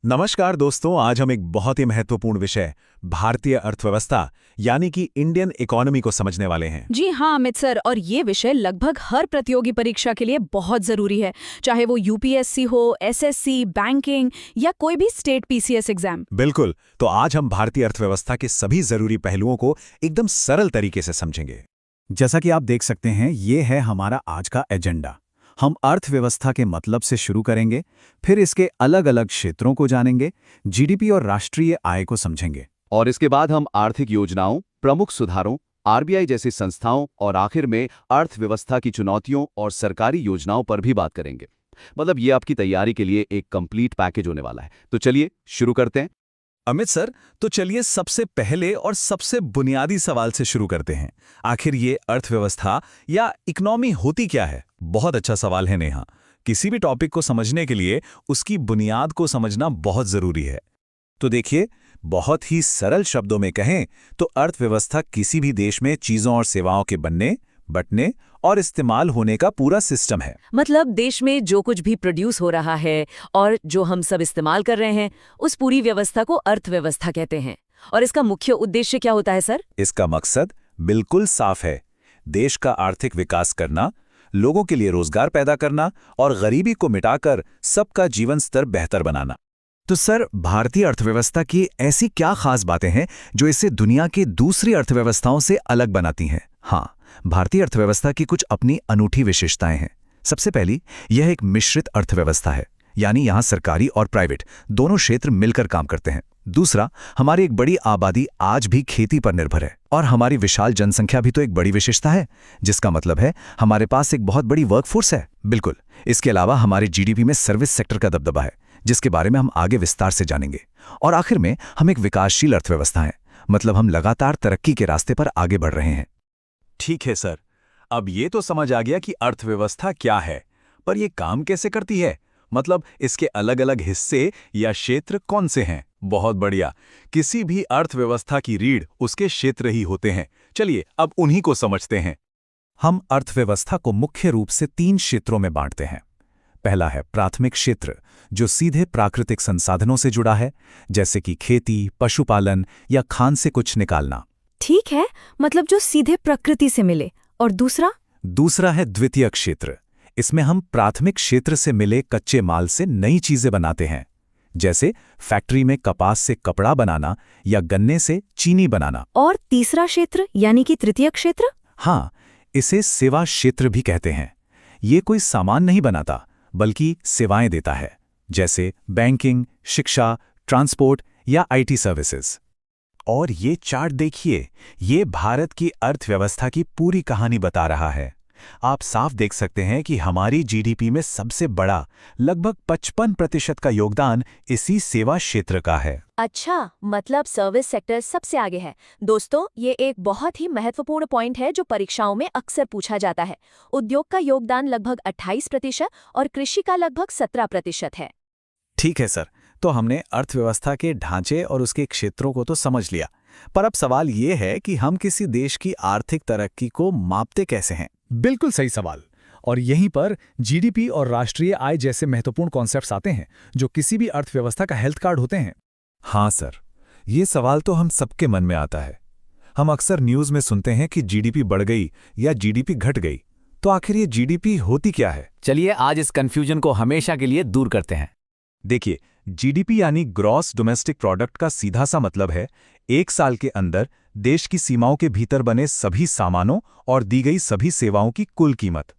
नमस्कार दोस्तों, आज हम एक बहुत ही महत्वपूर्ण विषय भारतीय अर्थव्यवस्था यानी कि इंडियन इकोनॉमी को समझने वाले हैं। जी हाँ अमित सर, और ये विषय लगभग हर प्रतियोगी परीक्षा के लिए बहुत जरूरी है, चाहे वो यूपीएससी हो, एसएससी, बैंकिंग या कोई भी स्टेट पीसीएस एग्जाम। बिल्कुल, तो आज हम भारतीय अर्थव्यवस्था के सभी जरूरी पहलुओं को एकदम सरल तरीके से समझेंगे। जैसा कि आप देख सकते हैं, ये है हमारा आज का एजेंडा। हम अर्थव्यवस्था के मतलब से शुरू करेंगे, फिर इसके अलग अलग क्षेत्रों को जानेंगे, जीडीपी और राष्ट्रीय आय को समझेंगे। और इसके बाद हम आर्थिक योजनाओं, प्रमुख सुधारों, आरबीआई जैसी संस्थाओं और आखिर में अर्थव्यवस्था की चुनौतियों और सरकारी योजनाओं पर भी बात करेंगे। मतलब ये आपकी तैयारी के लिए एक कंप्लीट पैकेज होने वाला है। तो चलिए शुरू करते हैं। अमित सर, तो चलिए सबसे पहले और सबसे बुनियादी सवाल से शुरू करते हैं। आखिर ये अर्थव्यवस्था या इकोनॉमी होती क्या है? बहुत अच्छा सवाल है नेहा। किसी भी टॉपिक को समझने के लिए उसकी बुनियाद को समझना बहुत जरूरी है। तो देखिए, बहुत ही सरल शब्दों में कहें तो अर्थव्यवस्था किसी भी देश में चीजों और सेवाओं के बनने, बंटने और इस्तेमाल होने का पूरा सिस्टम है। मतलब देश में जो कुछ भी प्रोड्यूस हो रहा है और जो हम सब इस्तेमाल कर रहे हैं, उस पूरी व्यवस्था को अर्थव्यवस्था कहते हैं। और इसका मुख्य उद्देश्य क्या होता है सर? इसका मकसद बिल्कुल साफ है, देश का आर्थिक विकास करना, लोगों के लिए रोजगार पैदा करना और गरीबी को मिटाकर सबका जीवन स्तर बेहतर बनाना। तो सर, भारतीय अर्थव्यवस्था की ऐसी क्या खास बातें हैं जो इसे दुनिया की दूसरी अर्थव्यवस्थाओं से अलग बनाती हैं? हाँ, भारतीय अर्थव्यवस्था की कुछ अपनी अनूठी विशेषताएं हैं। सबसे पहली, यह एक मिश्रित अर्थव्यवस्था है, यानी यहाँ सरकारी और प्राइवेट दोनों क्षेत्र मिलकर काम करते हैं। दूसरा, हमारी एक बड़ी आबादी आज भी खेती पर निर्भर है और हमारी विशाल जनसंख्या भी तो एक बड़ी विशेषता है, जिसका मतलब है हमारे पास एक बहुत बड़ी वर्कफोर्स है। बिल्कुल। इसके अलावा हमारे जीडीपी में सर्विस सेक्टर का दबदबा है, जिसके बारे में हम आगे विस्तार से जानेंगे। और आखिर में हम एक विकासशील अर्थव्यवस्था है, मतलब हम लगातार तरक्की के रास्ते पर आगे बढ़ रहे हैं। ठीक है सर, अब ये तो समझ आ गया कि अर्थव्यवस्था क्या है, पर ये काम कैसे करती है? मतलब इसके अलग अलग हिस्से या क्षेत्र कौन से हैं? बहुत बढ़िया, किसी भी अर्थव्यवस्था की रीढ़ उसके क्षेत्र ही होते हैं। चलिए अब उन्हीं को समझते हैं। हम अर्थव्यवस्था को मुख्य रूप से 3 क्षेत्रों में बांटते हैं। पहला है प्राथमिक क्षेत्र, जो सीधे प्राकृतिक संसाधनों से जुड़ा है, जैसे कि खेती, पशुपालन या खान से कुछ निकालना। ठीक है, मतलब जो सीधे प्रकृति से मिले। और दूसरा है द्वितीय क्षेत्र। इसमें हम प्राथमिक क्षेत्र से मिले कच्चे माल से नई चीजें बनाते हैं, जैसे फैक्ट्री में कपास से कपड़ा बनाना या गन्ने से चीनी बनाना। और तीसरा क्षेत्र यानी कि तृतीय क्षेत्र? हाँ, इसे सेवा क्षेत्र भी कहते हैं। ये कोई सामान नहीं बनाता, बल्कि सेवाएं देता है, जैसे बैंकिंग, शिक्षा, ट्रांसपोर्ट या आईटी सर्विसेज। और ये चार्ट देखिए, ये भारत की अर्थव्यवस्था की पूरी कहानी बता रहा है। आप साफ देख सकते हैं कि हमारी जीडीपी में सबसे बड़ा, लगभग 55% का योगदान इसी सेवा क्षेत्र का है। अच्छा, मतलब सर्विस सेक्टर सबसे आगे है। दोस्तों, ये एक बहुत ही महत्वपूर्ण पॉइंट है जो परीक्षाओं में अक्सर पूछा जाता है। उद्योग का योगदान लगभग 28% और कृषि का लगभग 17% है। ठीक है सर, तो हमने अर्थव्यवस्था के ढांचे और उसके क्षेत्रों को तो समझ लिया, पर अब सवाल ये है कि हम किसी देश की आर्थिक तरक्की को मापते कैसे हैं? बिल्कुल सही सवाल। और यहीं पर जीडीपी और राष्ट्रीय आय जैसे महत्वपूर्ण कॉन्सेप्ट्स आते हैं, जो किसी भी अर्थव्यवस्था का हेल्थ कार्ड होते हैं। हाँ सर, ये सवाल तो हम सबके मन में आता है। हम अक्सर न्यूज़ में सुनते हैं कि जीडीपी बढ़ गई या जीडीपी घट गई। तो आखिर ये जीडीपी होती क्या है? चलिए आज इस कंफ्यूजन को हमेशा के लिए दूर करते हैं। देखिए, जीडीपी यानी ग्रॉस डोमेस्टिक प्रोडक्ट का सीधा सा मतलब है एक साल के अंदर देश की सीमाओं के भीतर बने सभी सामानों और दी गई सभी सेवाओं की कुल कीमत।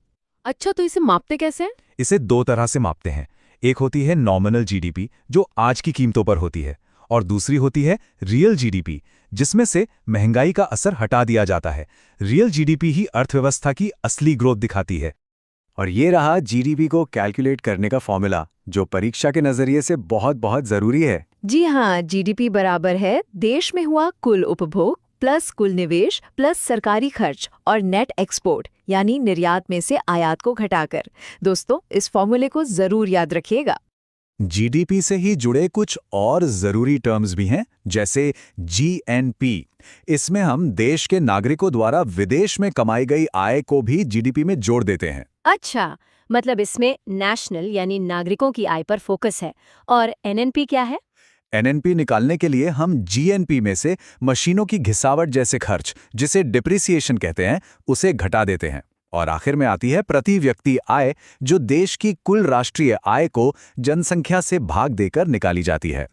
अच्छा, तो इसे मापते कैसे हैं? इसे 2 तरह से मापते हैं। एक होती है नॉमिनल जीडीपी, जो आज की कीमतों पर होती है, और दूसरी होती है रियल जीडीपी, जिसमें से महंगाई का असर हटा दिया जाता है। रियल जीडीपी ही अर्थव्यवस्था की असली ग्रोथ दिखाती है। और ये रहा जीडीपी को कैलकुलेट करने का फॉर्मूला, जो परीक्षा के नजरिए से बहुत बहुत जरूरी है। जी हाँ, जीडीपी बराबर है देश में हुआ कुल उपभोग प्लस कुल निवेश प्लस सरकारी खर्च और नेट एक्सपोर्ट यानी निर्यात में से आयात को घटाकर। दोस्तों, इस फॉर्मूले को जरूर याद रखिएगा। जीडीपी से ही जुड़े कुछ और जरूरी टर्म्स भी हैं, जैसे जीएनपी। इसमें हम देश के नागरिकों द्वारा विदेश में कमाई गई आय को भी जीडीपी में जोड़ देते हैं। अच्छा, मतलब इसमें नेशनल यानी नागरिकों की आय पर फोकस है। और एनएनपी क्या है? एनएनपी निकालने के लिए हम जीएनपी में से मशीनों की घिसावट जैसे खर्च, जिसे डिप्रिसिएशन कहते हैं, उसे घटा देते हैं। और आखिर में आती है प्रति व्यक्ति आय, जो देश की कुल राष्ट्रीय आय को जनसंख्या से भाग देकर निकाली जाती है।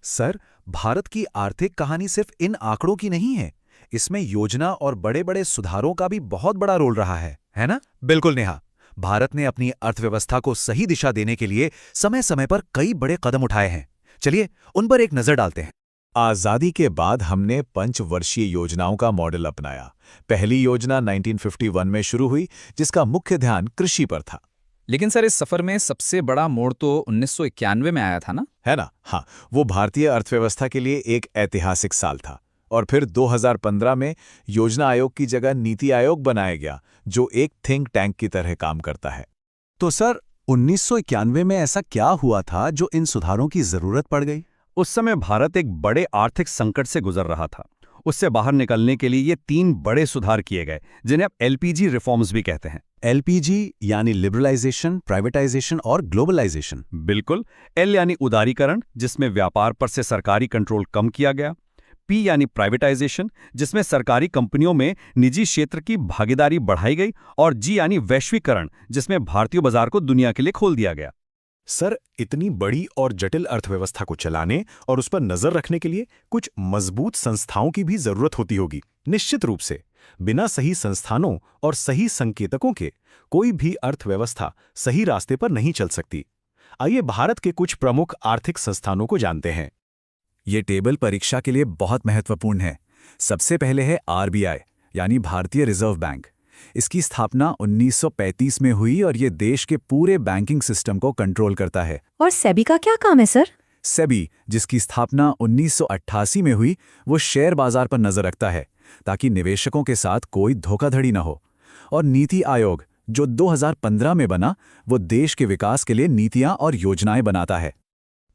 सर, भारत की आर्थिक कहानी सिर्फ इन आंकड़ों की नहीं है। इसमें योजना और बड़े-बड़े सुधारों का भी बहुत बड़ा रोल रहा है ना? बिल्कुल नेहा। भारत ने अपनी अर्थव्यवस्था को सही दिशा देने के लिए समय-समय पर कई बड़े कदम उठाए हैं। चलिए उन पर एक नजर डालते हैं। आजादी के बाद हमने पंचवर्षीय योजनाओं का मॉडल अपनाया। पहली योजना 1951 में शुरू हुई, जिसका मुख्य ध्यान कृषि पर था। लेकिन सर, इस सफर में सबसे बड़ा मोड़ तो 1991 में आया था ना? है ना? हाँ, वो भारतीय अर्थव्यवस्था के लिए एक ऐतिहासिक साल था। और फिर 2015 में योजना आयोग की जगह नीति आयोग बनाया गया, जो एक थिंक टैंक की तरह काम करता है। तो सर, 1991 में ऐसा क्या हुआ था जो इन सुधारों की जरूरत पड़ गई? उस समय भारत एक बड़े आर्थिक संकट से गुजर रहा था। उससे बाहर निकलने के लिए ये 3 बड़े सुधार किए गए, जिन्हें अब एलपीजी रिफॉर्म्स भी कहते हैं। एलपीजी यानी लिबरलाइजेशन, प्राइवेटाइजेशन और ग्लोबलाइजेशन। बिल्कुल। एल यानी उदारीकरण, जिसमें व्यापार पर से सरकारी कंट्रोल कम किया गया। पी यानी प्राइवेटाइजेशन, जिसमें सरकारी कंपनियों में निजी क्षेत्र की भागीदारी बढ़ाई गई। और जी यानी वैश्वीकरण, जिसमें भारतीय बाजार को दुनिया के लिए खोल दिया गया। सर, इतनी बड़ी और जटिल अर्थव्यवस्था को चलाने और उस पर नजर रखने के लिए कुछ मजबूत संस्थाओं की भी जरूरत होती होगी। निश्चित रूप से बिना सही संस्थानों और सही संकेतकों के कोई भी अर्थव्यवस्था सही रास्ते पर नहीं चल सकती। आइए भारत के कुछ प्रमुख आर्थिक संस्थानों को जानते हैं। ये टेबल परीक्षा के लिए बहुत महत्वपूर्ण है। सबसे पहले है आरबीआई यानी भारतीय रिजर्व बैंक। इसकी स्थापना 1935 में हुई और ये देश के पूरे बैंकिंग सिस्टम को कंट्रोल करता है। और सेबी का क्या काम है सर? सेबी, जिसकी स्थापना 1988 में हुई, वो शेयर बाजार पर नजर रखता है ताकि निवेशकों के साथ कोई धोखाधड़ी न हो। और नीति आयोग, जो 2015 में बना, वो देश के विकास के लिए नीतियां और योजनाएं बनाता है।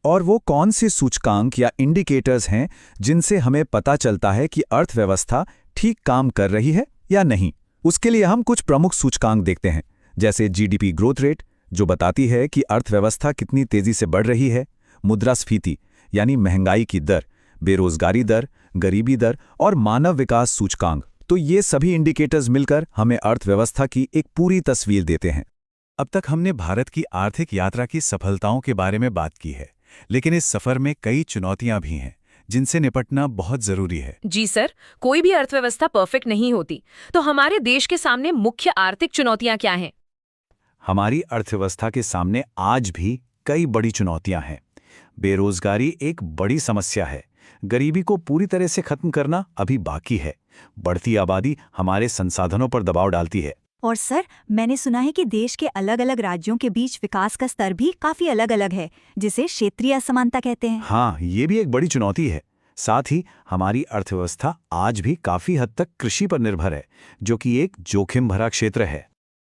और वो कौन से सूचकांक या इंडिकेटर्स हैं जिनसे हमें पता चलता है कि अर्थव्यवस्था ठीक काम कर रही है या नहीं? उसके लिए हम कुछ प्रमुख सूचकांक देखते हैं, जैसे जीडीपी ग्रोथ रेट, जो बताती है कि अर्थव्यवस्था कितनी तेजी से बढ़ रही है, मुद्रास्फीति यानी महंगाई की दर, बेरोजगारी दर, गरीबी दर और मानव विकास सूचकांक। तो ये सभी इंडिकेटर्स मिलकर हमें अर्थव्यवस्था की एक पूरी तस्वीर देते हैं। अब तक हमने भारत की आर्थिक यात्रा की सफलताओं के बारे में बात की है, लेकिन इस सफर में कई चुनौतियां भी हैं जिनसे निपटना बहुत जरूरी है। जी सर, कोई भी अर्थव्यवस्था परफेक्ट नहीं होती, तो हमारे देश के सामने मुख्य आर्थिक चुनौतियां क्या हैं? हमारी अर्थव्यवस्था के सामने आज भी कई बड़ी चुनौतियां हैं। बेरोजगारी एक बड़ी समस्या है। गरीबी को पूरी तरह से खत्म करना अभी बाकी है। बढ़ती आबादी हमारे संसाधनों पर दबाव डालती है। और सर, मैंने सुना है कि देश के अलग अलग राज्यों के बीच विकास का स्तर भी काफी अलग अलग है, जिसे क्षेत्रीय असमानता कहते हैं। हाँ, ये भी एक बड़ी चुनौती है। साथ ही हमारी अर्थव्यवस्था आज भी काफी हद तक कृषि पर निर्भर है, जो कि एक जोखिम भरा क्षेत्र है।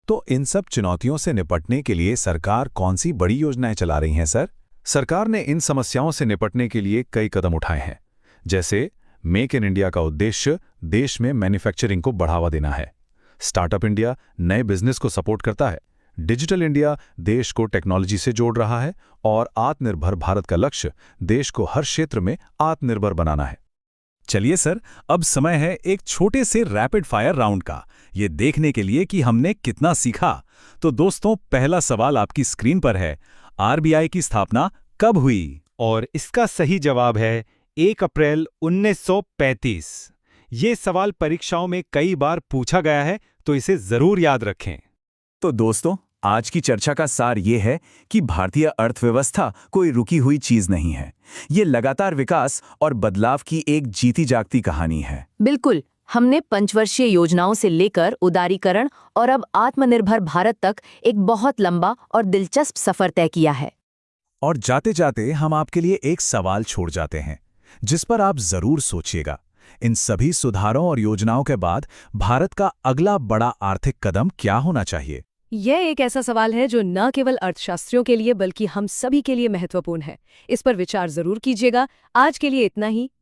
तो इन सब चुनौतियों से निपटने के लिए सरकार कौन सी बड़ी योजनाएं चला रही हैं सर? सरकार ने इन समस्याओं से निपटने के लिए कई कदम उठाए हैं। जैसे मेक इन इंडिया का उद्देश्य देश में मैन्युफैक्चरिंग को बढ़ावा देना है। स्टार्टअप इंडिया नए बिजनेस को सपोर्ट करता है। डिजिटल इंडिया देश को टेक्नोलॉजी से जोड़ रहा है। और आत्मनिर्भर भारत का लक्ष्य देश को हर क्षेत्र में आत्मनिर्भर बनाना है। चलिए सर, अब समय है एक छोटे से रैपिड फायर राउंड का, ये देखने के लिए कि हमने कितना सीखा। तो दोस्तों, पहला सवाल आपकी स्क्रीन पर है। आरबीआई की स्थापना कब हुई? और इसका सही जवाब है 1 अप्रैल 1935। ये सवाल परीक्षाओं में कई बार पूछा गया है, तो इसे जरूर याद रखें। तो दोस्तों, आज की चर्चा का सार ये है कि भारतीय अर्थव्यवस्था कोई रुकी हुई चीज नहीं है। ये लगातार विकास और बदलाव की एक जीती जागती कहानी है। बिल्कुल, हमने पंचवर्षीय योजनाओं से लेकर उदारीकरण और अब आत्मनिर्भर भारत तक एक बहुत लंबा और दिलचस्प सफर तय किया है। और जाते जाते हम आपके लिए एक सवाल छोड़ जाते हैं, जिस पर आप जरूर सोचिएगा। इन सभी सुधारों और योजनाओं के बाद भारत का अगला बड़ा आर्थिक कदम क्या होना चाहिए? यह एक ऐसा सवाल है जो न केवल अर्थशास्त्रियों के लिए बल्कि हम सभी के लिए महत्वपूर्ण है। इस पर विचार जरूर कीजिएगा। आज के लिए इतना ही।